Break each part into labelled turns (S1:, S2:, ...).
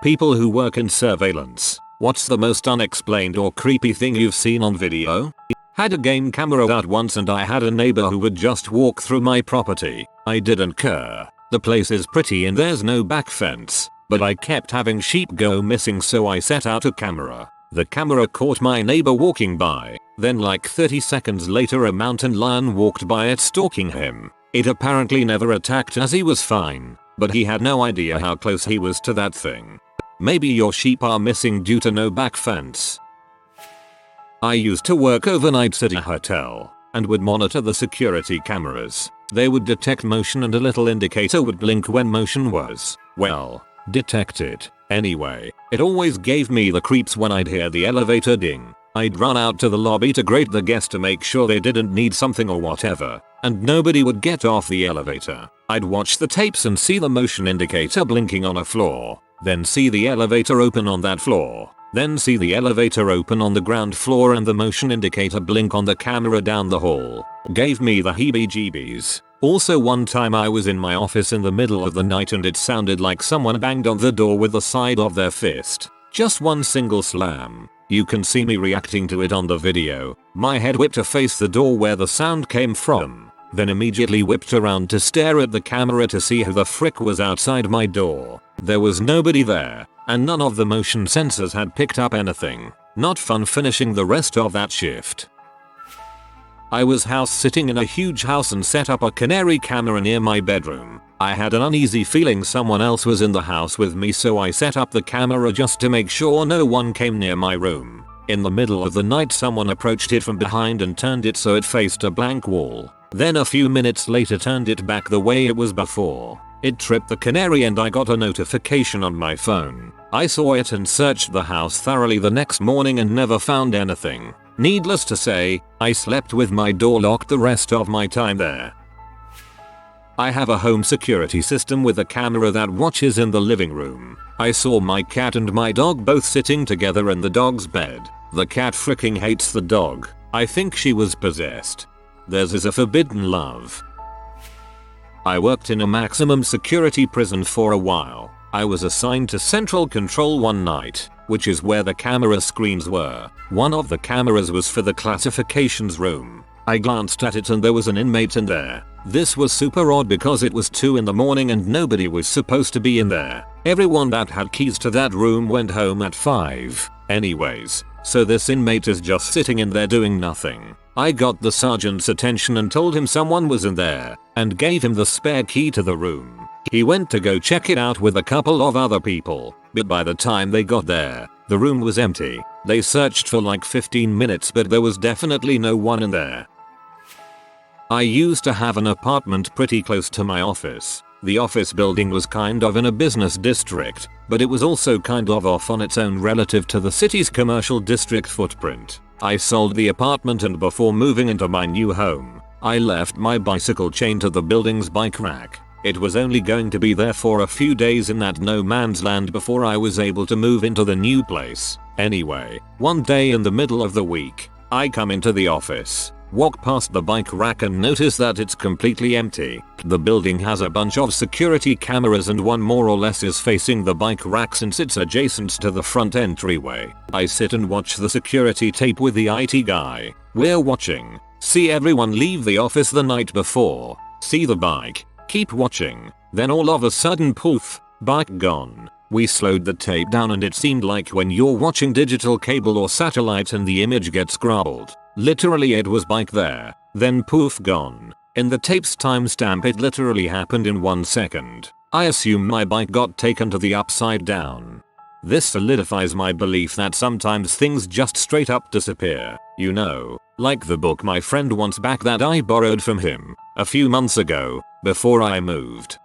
S1: People who work in surveillance, what's the most unexplained or creepy thing you've seen on video? Had a game camera out once and I had a neighbor who would just walk through my property. I didn't care. The place is pretty and there's no back fence, but I kept having sheep go missing, so I set out a camera. The camera caught my neighbor walking by, then like 30 seconds later a mountain lion walked by it stalking him. It apparently never attacked as he was fine, but he had no idea how close he was to that thing. Maybe your sheep are missing due to no back fence. I used to work overnight at a hotel and would monitor the security cameras. They would detect motion and a little indicator would blink when motion was, well, detected. Anyway, it always gave me the creeps when I'd hear the elevator ding. I'd run out to the lobby to grate the guests to make sure they didn't need something or whatever, and nobody would get off the elevator. I'd watch the tapes and see the motion indicator blinking on a floor, then see the elevator open on that floor. Then see the elevator open on the ground floor and the motion indicator blink on the camera down the hall. Gave me the heebie-jeebies. Also, one time I was in my office in the middle of the night and it sounded like someone banged on the door with the side of their fist. Just one single slam. You can see me reacting to it on the video. My head whipped to face the door where the sound came from, then immediately whipped around to stare at the camera to see who the frick was outside my door. There was nobody there, and none of the motion sensors had picked up anything. Not fun finishing the rest of that shift. I was house sitting in a huge house and set up a canary camera near my bedroom. I had an uneasy feeling someone else was in the house with me, so I set up the camera just to make sure no one came near my room. In the middle of the night someone approached it from behind and turned it so it faced a blank wall. Then a few minutes later turned it back the way it was before. It tripped the canary and I got a notification on my phone. I saw it and searched the house thoroughly the next morning and never found anything. Needless to say, I slept with my door locked the rest of my time there. I have a home security system with a camera that watches in the living room. I saw my cat and my dog both sitting together in the dog's bed. The cat freaking hates the dog. I think she was possessed. Theirs is a forbidden love. I worked in a maximum security prison for a while. I was assigned to central control one night, which is where the camera screens were. One of the cameras was for the classifications room. I glanced at it and there was an inmate in there. This was super odd because it was 2 in the morning and nobody was supposed to be in there. Everyone that had keys to that room went home at 5. Anyways, so this inmate is just sitting in there doing nothing. I got the sergeant's attention and told him someone was in there, and gave him the spare key to the room. He went to go check it out with a couple of other people, but by the time they got there, the room was empty. They searched for like 15 minutes but there was definitely no one in there. I used to have an apartment pretty close to my office. The office building was kind of in a business district, but it was also kind of off on its own relative to the city's commercial district footprint. I sold the apartment and before moving into my new home, I left my bicycle chained to the building's bike rack. It was only going to be there for a few days in that no man's land before I was able to move into the new place. Anyway, one day in the middle of the week, I come into the office, walk past the bike rack and notice that it's completely empty. The building has a bunch of security cameras and one more or less is facing the bike rack since it's adjacent to the front entryway. I sit and watch the security tape with the IT guy. We're watching. See everyone leave the office the night before. See the bike. Keep watching. Then all of a sudden poof, bike gone. We slowed the tape down and it seemed like when you're watching digital cable or satellite and the image gets scrabbled. Literally it was bike there, then poof gone. In the tape's timestamp it literally happened in 1 second. I assume my bike got taken to the upside down. This solidifies my belief that sometimes things just straight up disappear. You know, like the book my friend wants back that I borrowed from him a few months ago, before I moved.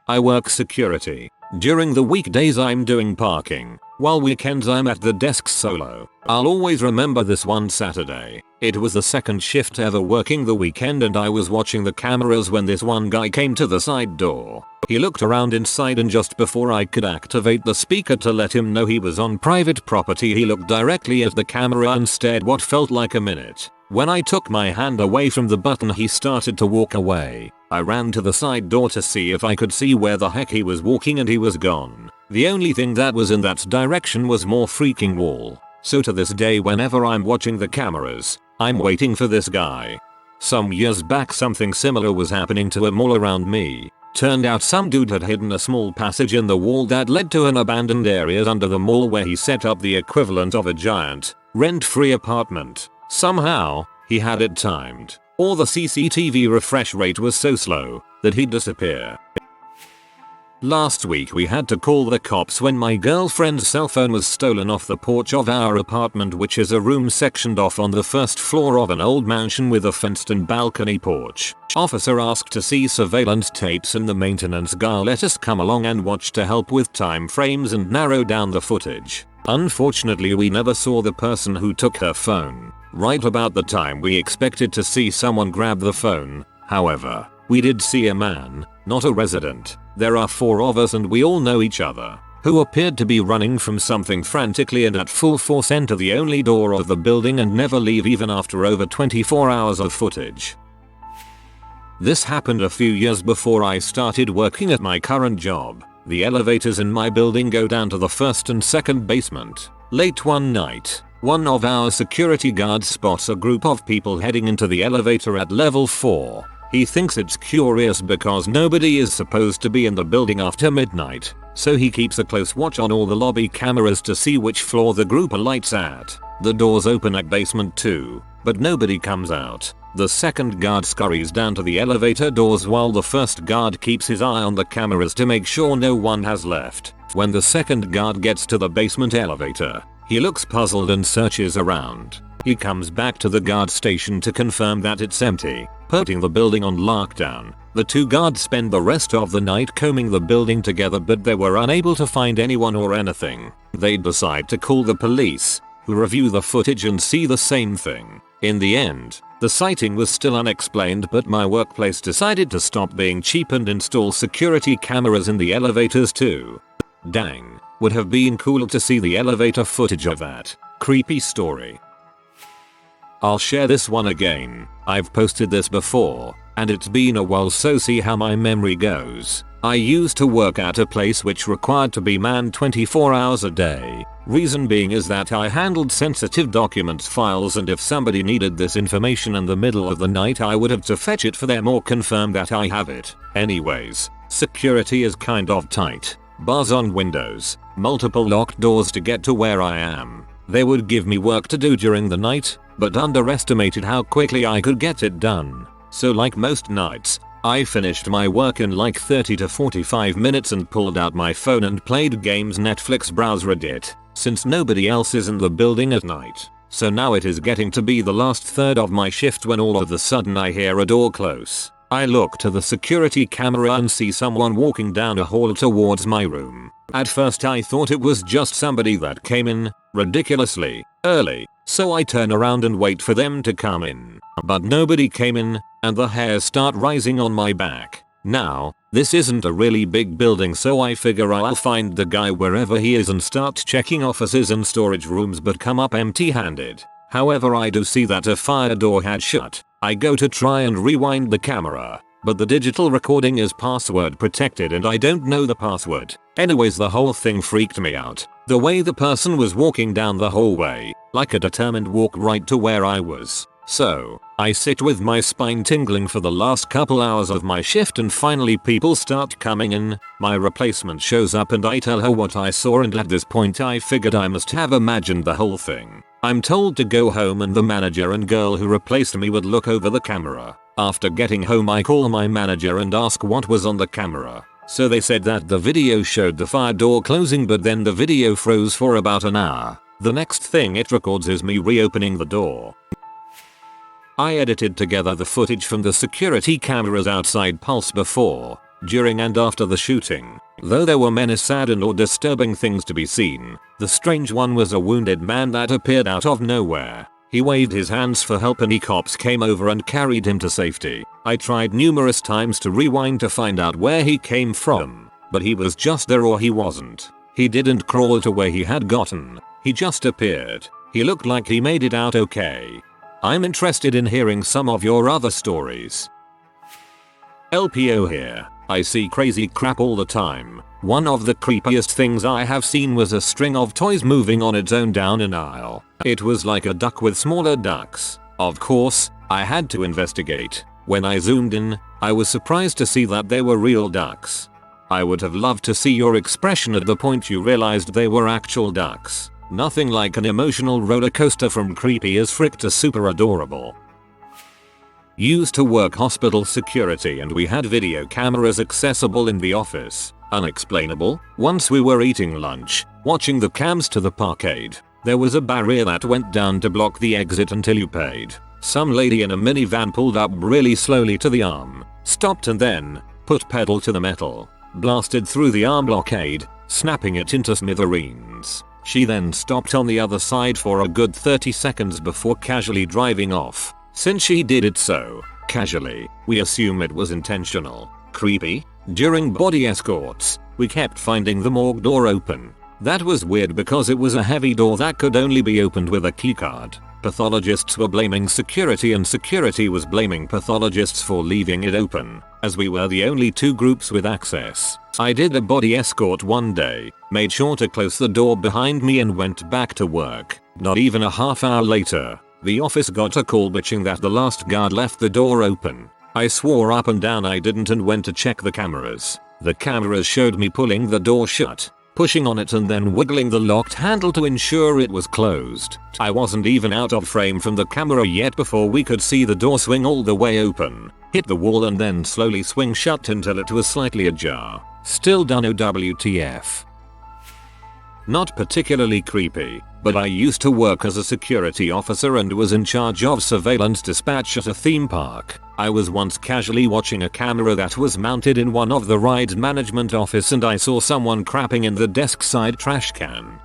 S1: I work security. During the weekdays I'm doing parking, while weekends I'm at the desk solo. I'll always remember this one Saturday. It was the second shift ever working the weekend and I was watching the cameras when this one guy came to the side door. He looked around inside and just before I could activate the speaker to let him know he was on private property he looked directly at the camera and stared what felt like a minute. When I took my hand away from the button he started to walk away. I ran to the side door to see if I could see where the heck he was walking and he was gone. The only thing that was in that direction was more freaking wall. So to this day whenever I'm watching the cameras, I'm waiting for this guy. Some years back something similar was happening to a mall around me. Turned out some dude had hidden a small passage in the wall that led to an abandoned area under the mall where he set up the equivalent of a giant, rent-free apartment. Somehow, he had it timed, or the CCTV refresh rate was so slow that he'd disappear. Last week we had to call the cops when my girlfriend's cell phone was stolen off the porch of our apartment, which is a room sectioned off on the first floor of an old mansion with a fenced-in balcony porch. Officer asked to see surveillance tapes and the maintenance guy let us come along and watch to help with time frames and narrow down the footage. Unfortunately we never saw the person who took her phone. Right about the time we expected to see someone grab the phone, however, we did see a man, not a resident. There are 4 of us and we all know each other, who appeared to be running from something frantically and at full force enter the only door of the building and never leave even after over 24 hours of footage. This happened a few years before I started working at my current job. The elevators in my building go down to the first and second basement. Late one night, one of our security guards spots a group of people heading into the elevator at level 4. He thinks it's curious because nobody is supposed to be in the building after midnight, so he keeps a close watch on all the lobby cameras to see which floor the group alights at. The doors open at basement 2, but nobody comes out. The second guard scurries down to the elevator doors while the first guard keeps his eye on the cameras to make sure no one has left. When the second guard gets to the basement elevator, he looks puzzled and searches around. He comes back to the guard station to confirm that it's empty, putting the building on lockdown. The 2 guards spend the rest of the night combing the building together, but they were unable to find anyone or anything. They decide to call the police, who review the footage and see the same thing. In the end, the sighting was still unexplained, but my workplace decided to stop being cheap and install security cameras in the elevators too. Dang, would have been cool to see the elevator footage of that creepy story. I'll share this one again. I've posted this before, and it's been a while, so see how my memory goes. I used to work at a place which required to be manned 24 hours a day. Reason being is that I handled sensitive documents files, and if somebody needed this information in the middle of the night I would have to fetch it for them or confirm that I have it. Anyways, security is kind of tight. Bars on windows, multiple locked doors to get to where I am. They would give me work to do during the night, but underestimated how quickly I could get it done. So like most nights, I finished my work in like 30 to 45 minutes and pulled out my phone and played games, Netflix, browse Reddit, since nobody else is in the building at night. So now it is getting to be the last third of my shift when all of a sudden I hear a door close. I look to the security camera and see someone walking down a hall towards my room. At first I thought it was just somebody that came in ridiculously early, so I turn around and wait for them to come in. But nobody came in, and the hairs start rising on my back. Now, this isn't a really big building, so I figure I'll find the guy wherever he is and start checking offices and storage rooms, but come up empty-handed. However, I do see that a fire door had shut. I go to try and rewind the camera, but the digital recording is password protected and I don't know the password. Anyways, the whole thing freaked me out. The way the person was walking down the hallway, like a determined walk right to where I was. So, I sit with my spine tingling for the last couple hours of my shift, and finally people start coming in. My replacement shows up and I tell her what I saw, and at this point I figured I must have imagined the whole thing. I'm told to go home and the manager and girl who replaced me would look over the camera. After getting home I call my manager and ask what was on the camera. So they said that the video showed the fire door closing, but then the video froze for about an hour. The next thing it records is me reopening the door. I edited together the footage from the security cameras outside Pulse before, during and after the shooting. Though there were many sad and or disturbing things to be seen, the strange one was a wounded man that appeared out of nowhere. He waved his hands for help and cops came over and carried him to safety. I tried numerous times to rewind to find out where he came from, but he was just there or he wasn't. He didn't crawl to where he had gotten. He just appeared. He looked like he made it out okay. I'm interested in hearing some of your other stories. LPO here. I see crazy crap all the time. One of the creepiest things I have seen was a string of toys moving on its own down an aisle. It was like a duck with smaller ducks. Of course, I had to investigate. When I zoomed in, I was surprised to see that they were real ducks. I would have loved to see your expression at the point you realized they were actual ducks. Nothing like an emotional roller coaster from creepy as frick to super adorable. Used to work hospital security and we had video cameras accessible in the office. Unexplainable. Once we were eating lunch, watching the cams to the parkade. There was a barrier that went down to block the exit until you paid. Some lady in a minivan pulled up really slowly to the arm, stopped and then put pedal to the metal, blasted through the arm blockade, snapping it into smithereens. She then stopped on the other side for a good 30 seconds before casually driving off. Since she did it so casually, we assume it was intentional. Creepy? During body escorts, we kept finding the morgue door open. That was weird because it was a heavy door that could only be opened with a keycard. Pathologists were blaming security and security was blaming pathologists for leaving it open, as we were the only two groups with access. I did a body escort one day, made sure to close the door behind me and went back to work. Not even a half hour later, the office got a call bitching that the last guard left the door open. I swore up and down I didn't and went to check the cameras. The cameras showed me pulling the door shut, pushing on it and then wiggling the locked handle to ensure it was closed. I wasn't even out of frame from the camera yet before we could see the door swing all the way open, hit the wall and then slowly swing shut until it was slightly ajar. Still don't know WTF. Not particularly creepy, but I used to work as a security officer and was in charge of surveillance dispatch at a theme park. I was once casually watching a camera that was mounted in one of the ride's management office and I saw someone crapping in the desk side trash can.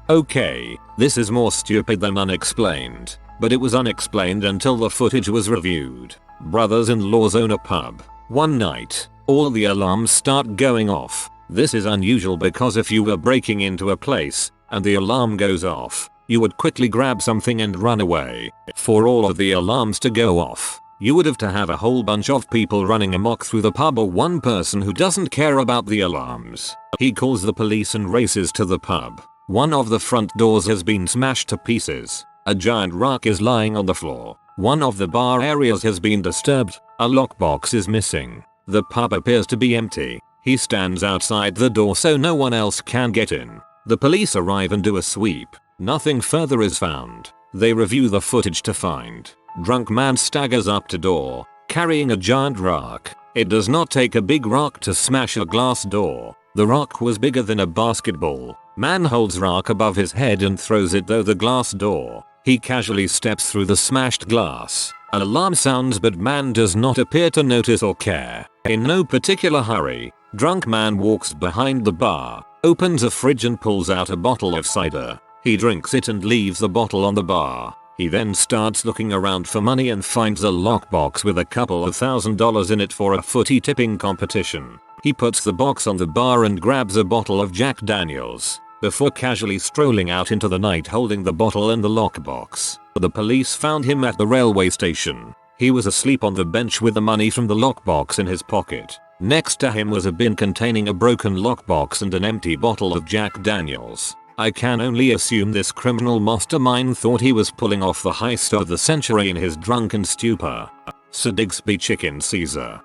S1: Okay, this is more stupid than unexplained, but it was unexplained until the footage was reviewed. Brothers-in-laws own a pub. One night, all the alarms start going off. This is unusual because if you were breaking into a place and the alarm goes off, you would quickly grab something and run away. For all of the alarms to go off, you would have to have a whole bunch of people running amok through the pub or one person who doesn't care about the alarms. He calls the police and races to the pub. One of the front doors has been smashed to pieces. A giant rock is lying on the floor. One of the bar areas has been disturbed. A lockbox is missing. The pub appears to be empty. He stands outside the door so no one else can get in. The police arrive and do a sweep. Nothing further is found. They review the footage to find. Drunk man staggers up to door, carrying a giant rock. It does not take a big rock to smash a glass door. The rock was bigger than a basketball. Man holds rock above his head and throws it through the glass door. He casually steps through the smashed glass. An alarm sounds but man does not appear to notice or care. In no particular hurry, drunk man walks behind the bar, opens a fridge and pulls out a bottle of cider. He drinks it and leaves the bottle on the bar. He then starts looking around for money and finds a lockbox with a couple of $1,000 in it for a footy tipping competition. He puts the box on the bar and grabs a bottle of Jack Daniels, before casually strolling out into the night holding the bottle and the lockbox. The police found him at the railway station. He was asleep on the bench with the money from the lockbox in his pocket. Next to him was a bin containing a broken lockbox and an empty bottle of Jack Daniels. I can only assume this criminal mastermind thought he was pulling off the heist of the century in his drunken stupor. Sir Digsby Chicken Caesar.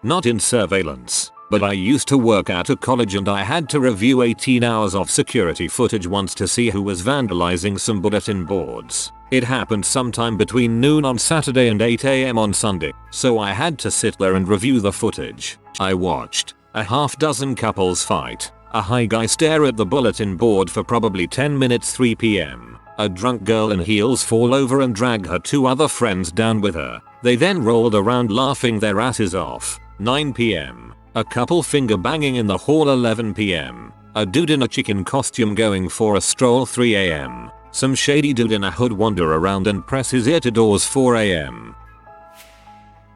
S1: Not in surveillance, but I used to work at a college and I had to review 18 hours of security footage once to see who was vandalizing some bulletin boards. It happened sometime between noon on Saturday and 8 AM on Sunday, so I had to sit there and review the footage. I watched a half dozen couples fight. A high guy stare at the bulletin board for probably 10 minutes. 3 PM. A drunk girl in heels fall over and drag her two other friends down with her. They then rolled around laughing their asses off. 9 PM. A couple finger banging in the hall. 11 PM. A dude in a chicken costume going for a stroll. 3 AM. Some shady dude in a hood wander around and press his ear to doors. 4 AM.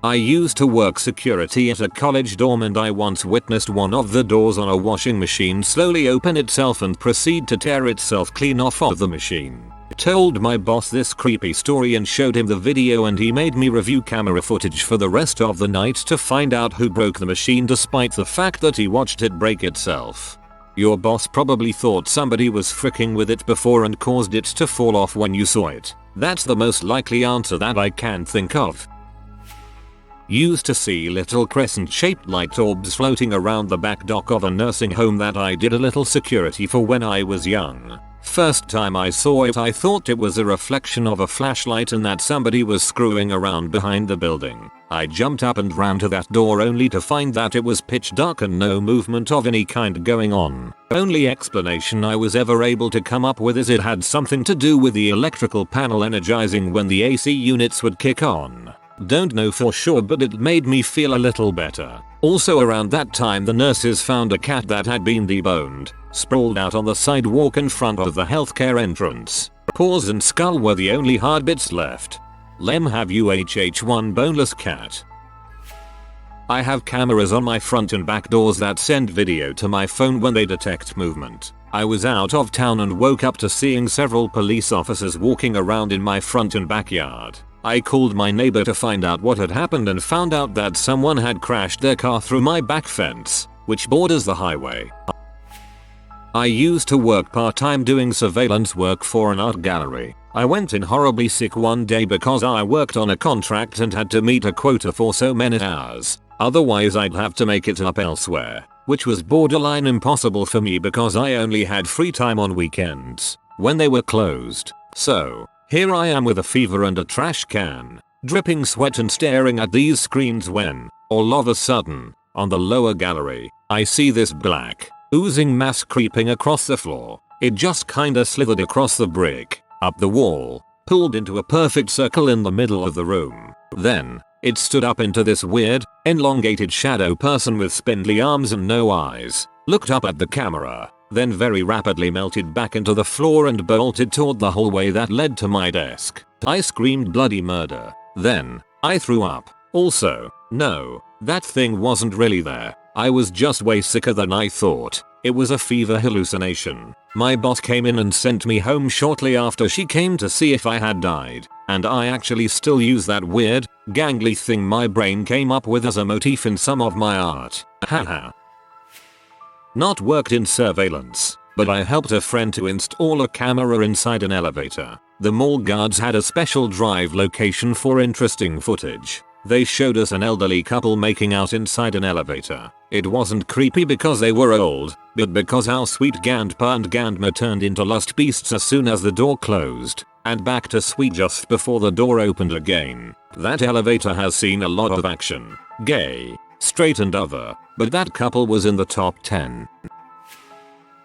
S1: I used to work security at a college dorm and I once witnessed one of the doors on a washing machine slowly open itself and proceed to tear itself clean off of the machine. Told my boss this creepy story and showed him the video, and he made me review camera footage for the rest of the night to find out who broke the machine, despite the fact that he watched it break itself. Your boss probably thought somebody was fricking with it before and caused it to fall off when you saw it. That's the most likely answer that I can think of. Used to see little crescent-shaped light orbs floating around the back dock of a nursing home that I did a little security for when I was young. First time I saw it, I thought it was a reflection of a flashlight and that somebody was screwing around behind the building. I jumped up and ran to that door only to find that it was pitch dark and no movement of any kind going on. Only explanation I was ever able to come up with is it had something to do with the electrical panel energizing when the AC units would kick on. Don't know for sure, but it made me feel a little better. Also around that time the nurses found a cat that had been deboned, sprawled out on the sidewalk in front of the healthcare entrance. Paws and skull were the only hard bits left. Lem, have you one boneless cat? I have cameras on my front and back doors that send video to my phone when they detect movement. I was out of town and woke up to seeing several police officers walking around in my front and backyard. I called my neighbor to find out what had happened and found out that someone had crashed their car through my back fence, which borders the highway. I used to work part-time doing surveillance work for an art gallery. I went in horribly sick one day because I worked on a contract and had to meet a quota for so many hours. Otherwise I'd have to make it up elsewhere, which was borderline impossible for me because I only had free time on weekends, when they were closed. So, here I am with a fever and a trash can, dripping sweat and staring at these screens when, all of a sudden, on the lower gallery, I see this black, oozing mass creeping across the floor. It just kinda slithered across the brick, up the wall, pulled into a perfect circle in the middle of the room. Then, it stood up into this weird, elongated shadow person with spindly arms and no eyes, looked up at the camera, then very rapidly melted back into the floor and bolted toward the hallway that led to my desk. I screamed bloody murder. Then, I threw up. Also, no, that thing wasn't really there. I was just way sicker than I thought. It was a fever hallucination. My boss came in and sent me home shortly after she came to see if I had died, and I actually still use that weird, gangly thing my brain came up with as a motif in some of my art. Haha. Not worked in surveillance, but I helped a friend to install a camera inside an elevator. The mall guards had a special drive location for interesting footage. They showed us an elderly couple making out inside an elevator. It wasn't creepy because they were old, but because our sweet grandpa and grandma turned into lust beasts as soon as the door closed, and back to sweet just before the door opened again. That elevator has seen a lot of action. Gay, straight and other, but that couple was in the top 10.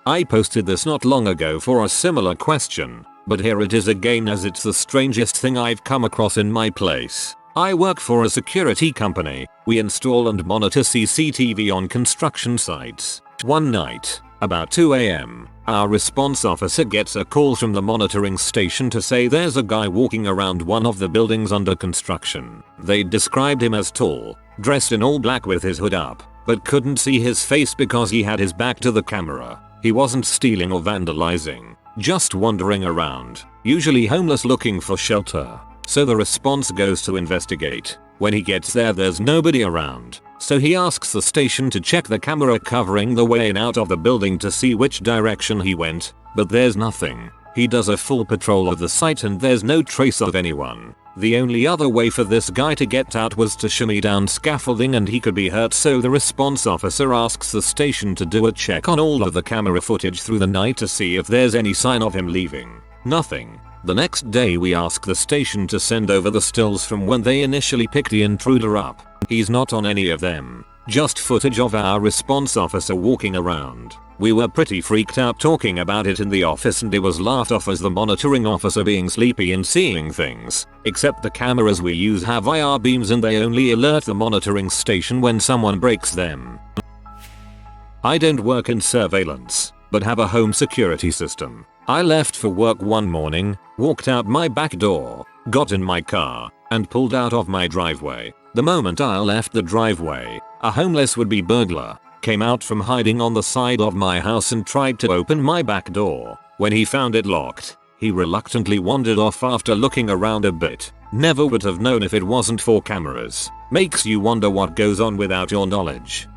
S1: I posted this not long ago for a similar question, but here it is again as it's the strangest thing I've come across in my place. I work for a security company. We install and monitor CCTV on construction sites. One night, about 2 AM, our response officer gets a call from the monitoring station to say there's a guy walking around one of the buildings under construction. They described him as tall, dressed in all black with his hood up, but couldn't see his face because he had his back to the camera. He wasn't stealing or vandalizing, just wandering around, usually homeless looking for shelter. So the response goes to investigate. When he gets there, there's nobody around, so he asks the station to check the camera covering the way in out of the building to see which direction he went, but there's nothing. He does a full patrol of the site and there's no trace of anyone. The only other way for this guy to get out was to shimmy down scaffolding and he could be hurt, so the response officer asks the station to do a check on all of the camera footage through the night to see if there's any sign of him leaving. Nothing. The next day we ask the station to send over the stills from when they initially picked the intruder up. He's not on any of them. Just footage of our response officer walking around. We were pretty freaked out talking about it in the office and it was laughed off as the monitoring officer being sleepy and seeing things. Except the cameras we use have IR beams and they only alert the monitoring station when someone breaks them. I don't work in surveillance, but have a home security system. I left for work one morning, walked out my back door, got in my car, and pulled out of my driveway. The moment I left the driveway, a homeless would-be burglar came out from hiding on the side of my house and tried to open my back door. When he found it locked, He reluctantly wandered off after looking around a bit. Never would have known if it wasn't for cameras. Makes you wonder what goes on without your knowledge.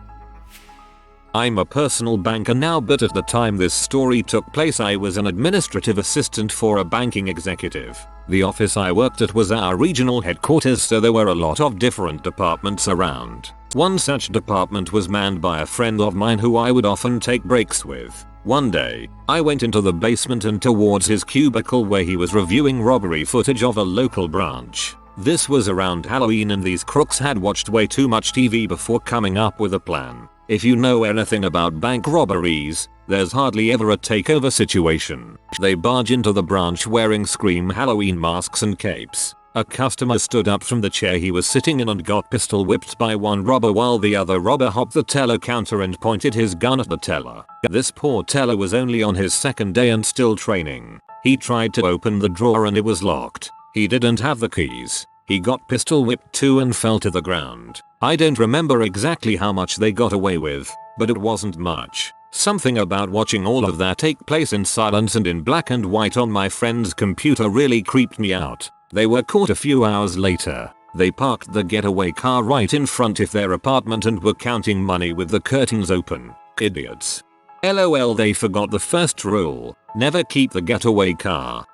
S1: I'm a personal banker now, but at the time this story took place I was an administrative assistant for a banking executive. The office I worked at was our regional headquarters, so there were a lot of different departments around. One such department was manned by a friend of mine who I would often take breaks with. One day, I went into the basement and towards his cubicle where he was reviewing robbery footage of a local branch. This was around Halloween and these crooks had watched way too much TV before coming up with a plan. If you know anything about bank robberies, there's hardly ever a takeover situation. They barge into the branch wearing Scream Halloween masks and capes. A customer stood up from the chair he was sitting in and got pistol whipped by one robber while the other robber hopped the teller counter and pointed his gun at the teller. This poor teller was only on his second day and still training. He tried to open the drawer and it was locked. He didn't have the keys. He got pistol whipped too and fell to the ground. I don't remember exactly how much they got away with, but it wasn't much. Something about watching all of that take place in silence and in black and white on my friend's computer really creeped me out. They were caught a few hours later. They parked the getaway car right in front of their apartment and were counting money with the curtains open. Idiots. LOL, they forgot the first rule. Never keep the getaway car.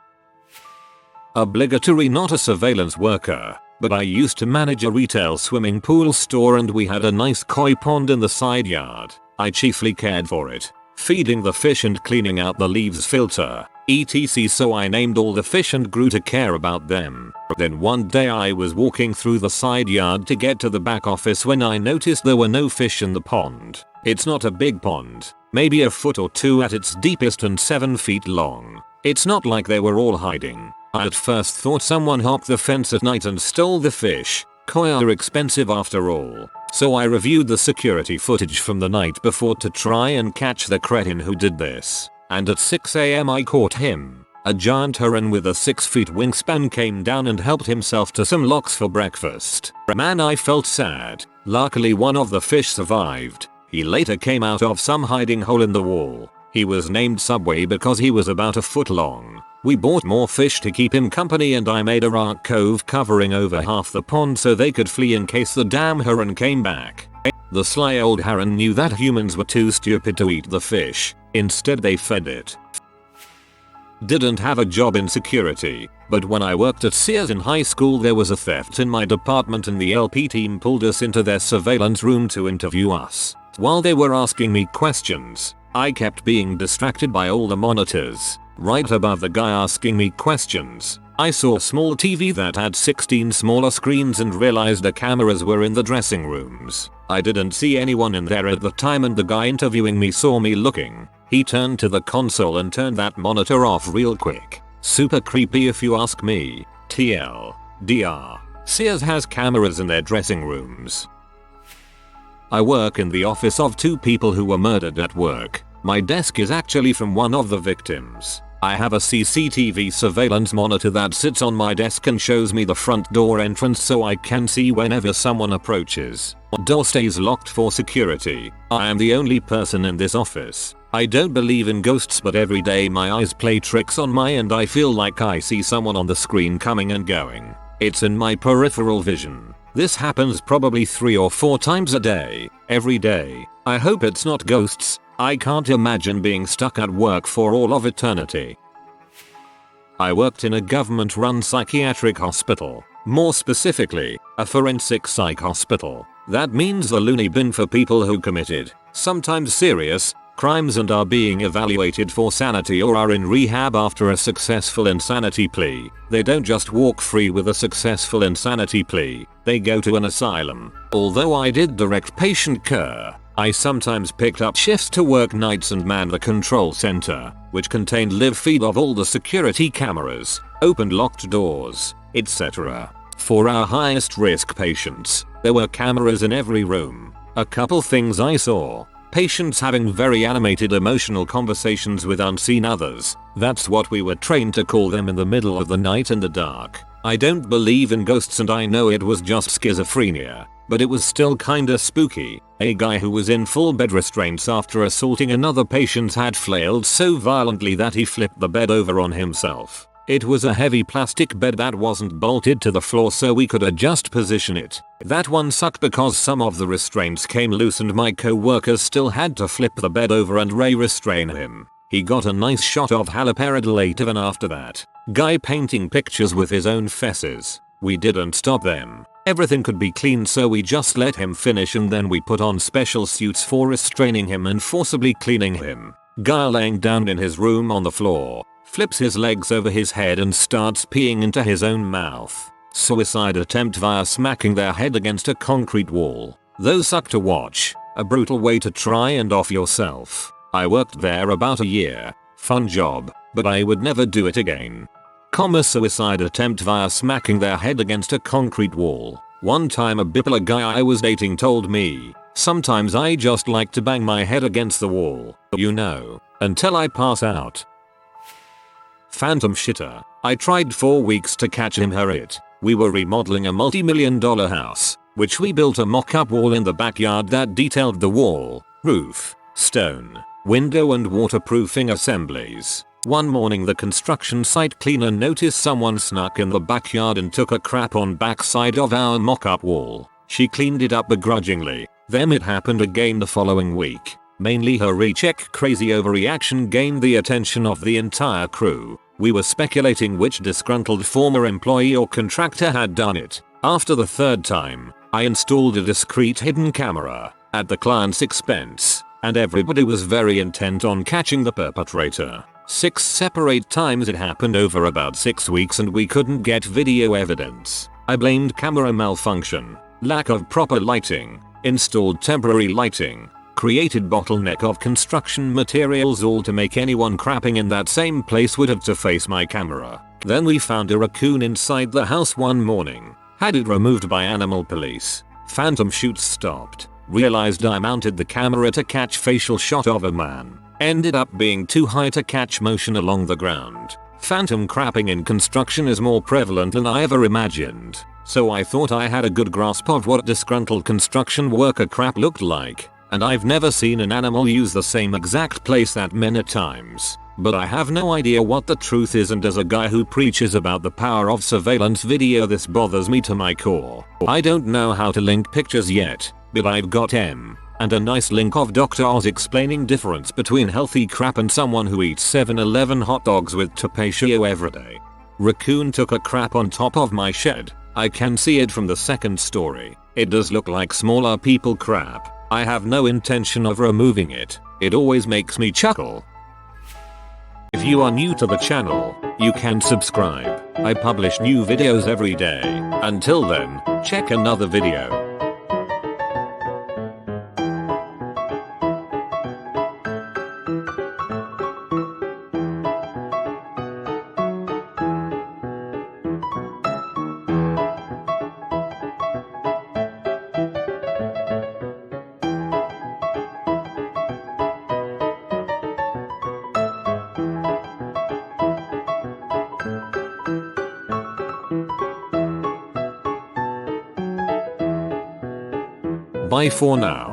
S1: Obligatory, not a surveillance worker, but I used to manage a retail swimming pool store and we had a nice koi pond in the side yard. I chiefly cared for it, feeding the fish and cleaning out the leaves filter, etc. So I named all the fish and grew to care about them. Then one day I was walking through the side yard to get to the back office when I noticed there were no fish in the pond. It's not a big pond, maybe a foot or two at its deepest and 7 feet long. It's not like they were all hiding. I at first thought someone hopped the fence at night and stole the fish. Koi are expensive after all. So I reviewed the security footage from the night before to try and catch the cretin who did this. And at 6 AM I caught him. A giant heron with a 6 feet wingspan came down and helped himself to some lox for breakfast. Man, I felt sad. Luckily one of the fish survived. He later came out of some hiding hole in the wall. He was named Subway because he was about a foot long. We bought more fish to keep him company and I made a rock cove covering over half the pond so they could flee in case the damn heron came back. The sly old heron knew that humans were too stupid to eat the fish. Instead they fed it. Didn't have a job in security, but when I worked at Sears in high school there was a theft in my department and the LP team pulled us into their surveillance room to interview us. While they were asking me questions, I kept being distracted by all the monitors. Right above the guy asking me questions, I saw a small TV that had 16 smaller screens and realized the cameras were in the dressing rooms. I didn't see anyone in there at the time and the guy interviewing me saw me looking. He turned to the console and turned that monitor off real quick. Super creepy if you ask me. TLDR. Sears has cameras in their dressing rooms. I work in the office of 2 people who were murdered at work. My desk is actually from one of the victims. I have a CCTV surveillance monitor that sits on my desk and shows me the front door entrance so I can see whenever someone approaches. Door stays locked for security. I am the only person in this office. I don't believe in ghosts, but every day my eyes play tricks on me and I feel like I see someone on the screen coming and going. It's in my peripheral vision. This happens probably 3 or 4 times a day, every day. I hope it's not ghosts. I can't imagine being stuck at work for all of eternity. I worked in a government-run psychiatric hospital. More specifically, a forensic psych hospital. That means the loony bin for people who committed, sometimes serious, crimes and are being evaluated for sanity or are in rehab after a successful insanity plea. They don't just walk free with a successful insanity plea. They go to an asylum. Although I did direct patient care, I sometimes picked up shifts to work nights and man the control center, which contained live feed of all the security cameras, opened locked doors, etc. For our highest risk patients, there were cameras in every room. A couple things I saw. Patients having very animated emotional conversations with unseen others. That's what we were trained to call them in the middle of the night in the dark. I don't believe in ghosts and I know it was just schizophrenia, but it was still kinda spooky. A guy who was in full bed restraints after assaulting another patient had flailed so violently that he flipped the bed over on himself. It was a heavy plastic bed that wasn't bolted to the floor so we could adjust position it. That one sucked because some of the restraints came loose and my co-workers still had to flip the bed over and restrain him. He got a nice shot of haloperidolative and after that, guy painting pictures with his own fesses. We didn't stop them. Everything could be cleaned so we just let him finish and then we put on special suits for restraining him and forcibly cleaning him. Guy laying down in his room on the floor, flips his legs over his head and starts peeing into his own mouth. Suicide attempt via smacking their head against a concrete wall. Those suck to watch. A brutal way to try and off yourself. I worked there about a year. Fun job, but I would never do it again. Suicide attempt via smacking their head against a concrete wall. One time a bipolar guy I was dating told me, sometimes I just like to bang my head against the wall, you know, until I pass out. Phantom shitter. I tried 4 weeks to catch him it. We were remodeling a multi-million-dollar house, which we built a mock-up wall in the backyard that detailed the wall, roof, stone, window and waterproofing assemblies. One morning the construction site cleaner noticed someone snuck in the backyard and took a crap on backside of our mock-up wall. She cleaned it up begrudgingly. Then it happened again the following week. Mainly her recheck crazy overreaction gained the attention of the entire crew. We were speculating which disgruntled former employee or contractor had done it. After the third time, I installed a discreet hidden camera at the client's expense, and everybody was very intent on catching the perpetrator. 6 separate times it happened over about 6 weeks and we couldn't get video evidence. I blamed camera malfunction, lack of proper lighting, installed temporary lighting, created bottleneck of construction materials, all to make anyone crapping in that same place would have to face my camera. Then we found a raccoon inside the house one morning. Had it removed by animal police. Phantom shoots stopped. Realized I mounted the camera to catch facial shot of a man. Ended up being too high to catch motion along the ground. Phantom crapping in construction is more prevalent than I ever imagined. So I thought I had a good grasp of what disgruntled construction worker crap looked like. And I've never seen an animal use the same exact place that many times. But I have no idea what the truth is, and as a guy who preaches about the power of surveillance video, this bothers me to my core. I don't know how to link pictures yet, but I've got and a nice link of Dr. Oz explaining difference between healthy crap and someone who eats 7-Eleven hot dogs with tapatio every day. Raccoon took a crap on top of my shed. I can see it from the second story. It does look like smaller people crap. I have no intention of removing it. It always makes me chuckle. If you are new to the channel, you can subscribe. I publish new videos every day. Until then, check another video. Bye for now.